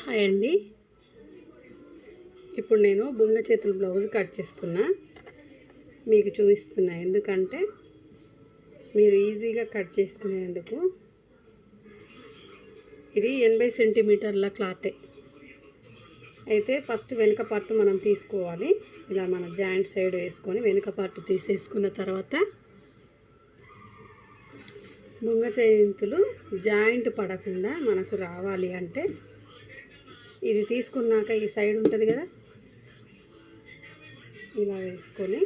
Hi అండి. ఇప్పుడు నేను బొంగ చేతుల బ్లౌజ్ కట్ చేస్తున్నా, మీకు చూపిస్తున్నా. ఎందుకంటే మీరు ఈజీగా కట్ చేసుకునేందుకు. ఇది 80 సెంటీమీటర్ల క్లాతే. అయితే ఫస్ట్ వెనుక పార్ట్ మనం తీసుకోవాలి. ఇలా మన జాయింట్ సైడ్ వేసుకొని వెనుక పార్ట్ తీసేసుకున్న తర్వాత బొంగ చేతులు జాయింట్ పడకుండా మనకు రావాలి అంటే ఇది తీసుకున్నాక ఈ సైడ్ ఉంటుంది కదా, ఇలా వేసుకొని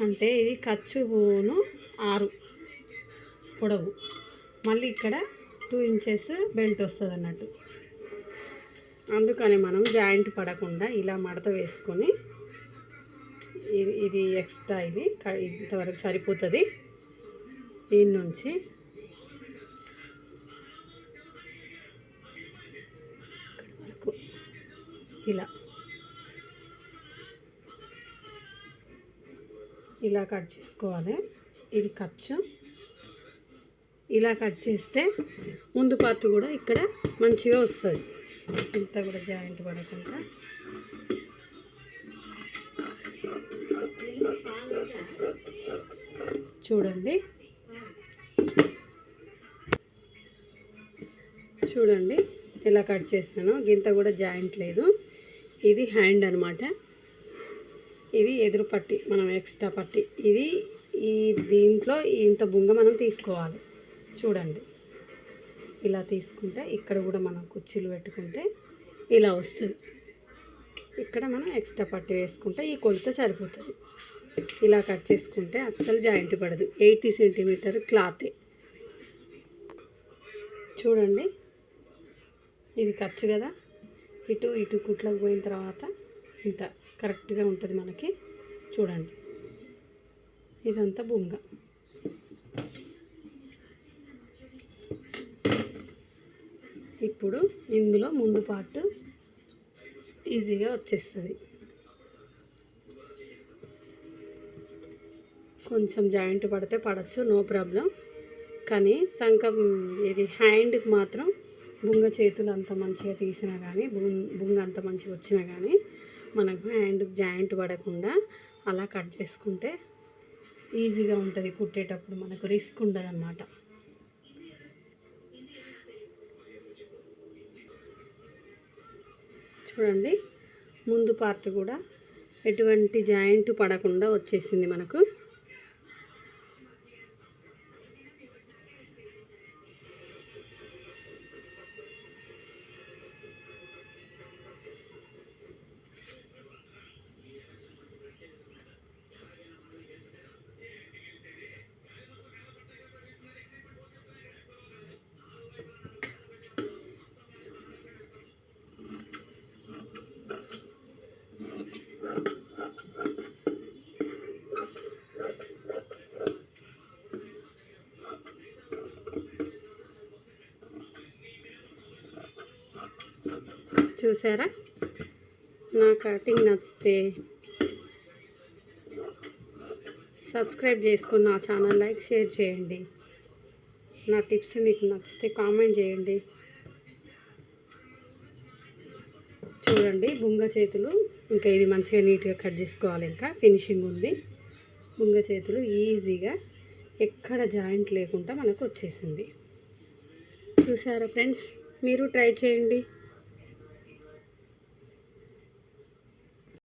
అంటే ఇది ఖర్చును 6 పొడవు, మళ్ళీ ఇక్కడ 2 ఇంచెస్ బెల్ట్ వస్తుంది అన్నట్టు. అందుకని మనం జాయింట్ పడకుండా ఇలా మడత వేసుకొని ఇది ఎక్స్ట్రా, ఇది ఇంతవరకు సరిపోతుంది. దీని నుంచి ఇలా కట్ చేసుకోవాలి. ఇది ఖర్చు. ఇలా కట్ చేస్తే ముందు పార్ట్ కూడా ఇక్కడ మంచిగా వస్తుంది. ఇంత కూడా జాయింట్ పడకుండా చూడండి ఇలా కట్ చేస్తాను. గింత కూడా జాయింట్ లేదు. ఇది హ్యాండ్ అన్నమాట. ఇది ఎదురు పట్టి, మనం ఎక్స్ట్రా పట్టి. ఈ దీంట్లో ఇంత బుంగ మనం తీసుకోవాలి. చూడండి, ఇలా తీసుకుంటే ఇక్కడ కూడా మనం కుర్చీలు పెట్టుకుంటే ఇలా వస్తుంది. ఇక్కడ మనం ఎక్స్ట్రా పట్టి వేసుకుంటే ఈ కొలత సరిపోతుంది. ఇలా కట్ చేసుకుంటే అస్సలు జాయింట్ పడదు. 80 సెంటీమీటర్ క్లాతే. చూడండి, ఇది ఖర్చు కదా. ఇటు కుట్లకు పోయిన తర్వాత ఇంత కరెక్ట్గా ఉంటుంది మనకి. చూడండి, ఇదంతా బొంగ. ఇప్పుడు ఇందులో ముందు పార్ట్ ఈజీగా వచ్చేస్తుంది. కొంచెం జాయింట్ పడితే పడచ్చు, నో ప్రాబ్లం. కానీ ఇది హ్యాండ్కి మాత్రం బొంగ చేతులు అంత మంచిగా తీసినా కానీ, బొంగ అంత మంచిగా వచ్చినా కానీ మనకు హ్యాండ్కి జాయింట్ పడకుండా అలా కట్ చేసుకుంటే ఈజీగా ఉంటుంది. కుట్టేటప్పుడు మనకు రిస్క్ ఉండదు అన్నమాట. చూడండి, ముందు పార్ట్ కూడా ఎటువంటి జాయింట్ పడకుండా వచ్చేసింది మనకు. చూసారా? నా కటింగ్ నచ్చితే సబ్స్క్రైబ్ చేసుకుని నా ఛానల్ లైక్ షేర్ చేయండి. నా టిప్స్ మీకు నచ్చితే కామెంట్ చేయండి. చూడండి, బొంగ చేతులు ఇంకా ఇది మంచిగా నీట్గా కట్ చేసుకోవాలి. ఇంకా ఫినిషింగ్ ఉంది. బొంగ చేతులు ఈజీగా ఎక్కడ జాయింట్ లేకుండా మనకు వచ్చేసింది. చూసారా ఫ్రెండ్స్? మీరు ట్రై చేయండి.